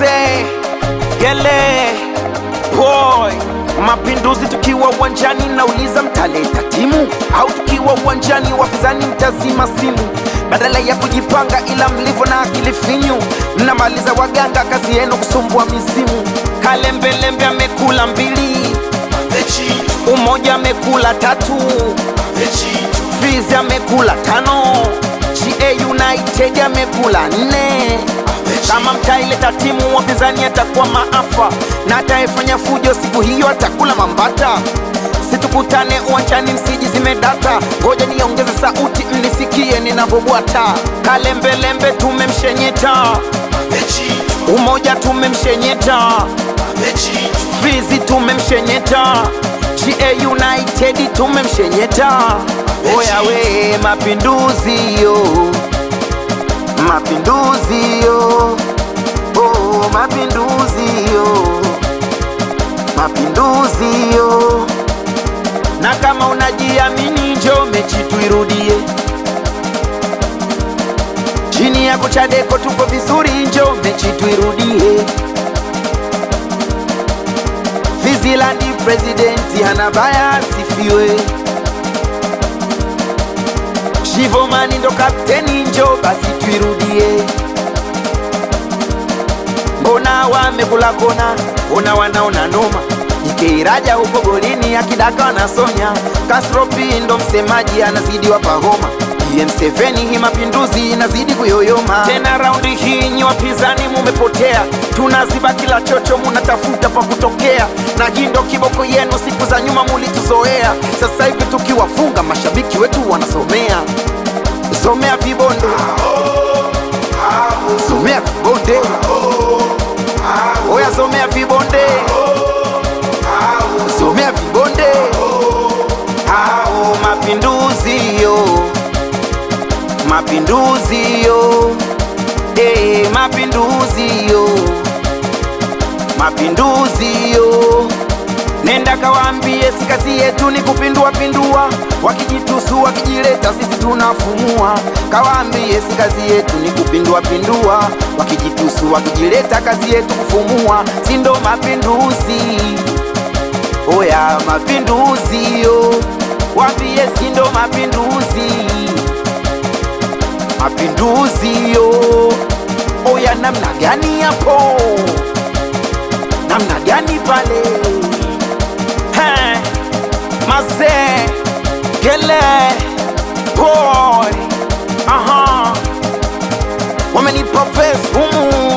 Mazee, Gele, Boy, Mapinduzi. Tukiwa uwanjani nauliza mtaleta timu, au tukiwa uwanjani wapinzani mtazima simu? Badala ya kujipanga ila mlivyo na akili finyu, mnamaliza waganga, kazi yenu kusumbua mizimu. Kalembelembe amekula 2, Umoja amekula 3, Fizi amekula 5, GA United amekula 4. Kama mtaileta timu wapinzani atakuwa maafa, na ataifanya fujo siku hiyo atakula mambata. Situkutane uwanjani msijizime data, ngoja niongeze sauti mnisikie ninavobwata. Kalembelembe tumemshenyeta, Umoja tumemshenyeta, Fizi tumemshenyeta, GA United tumemshenyeta. Oya we, Mapinduzi yo, Mapinduzi yo, oh Mapinduzi yo, Mapinduzi yo. Na kama unajiamini njoo mechi tuirudie, chini yako Chadeko tuko vizuri, njoo mechi tuirudie. Fizilandi presidenti hana baya, sifiwe. Shivomani ndo kapteni, njoo basi tuirudie. Mbona wamekula kona, mbona wanaona noma? Ikeiraja huko golini akidaka wanasonya. Kasropi ndo msemaji anazidi wapa homa. EM7 hii Mapinduzi inazidi kuyoyoma. Tena raundi hii nyi wapinzani mumepotea, tunaziba kila chocho munatafuta pa kutokea. Na hii ndo kiboko yenu, siku za nyuma mulituzoea. Sasa hivi tukiwafunga mashabiki wetu wanasomea. Somea vibondo, somea vibonde, oya somea vibonde, somea vibonde. Hao Mapinduzi yo, Mapinduzi yo, Mapinduzi yo, Mapinduzi yo. Nenda kawaambie si kazi yetu ni kupindua pindua, wakijitusu wakijileta sisi tunafumua. Kawaambie si kazi yetu ni kupindua pindua, wakijitusu wakijileta kazi yetu kufumua. Sindo Mapinduzi, oya Mapinduzi yo, waambie sindo Mapinduzi, Mapinduzi yo. Oya namna gani hapo, namna gani pale? Mazee, Gele, Boy, wamenipa pesa humu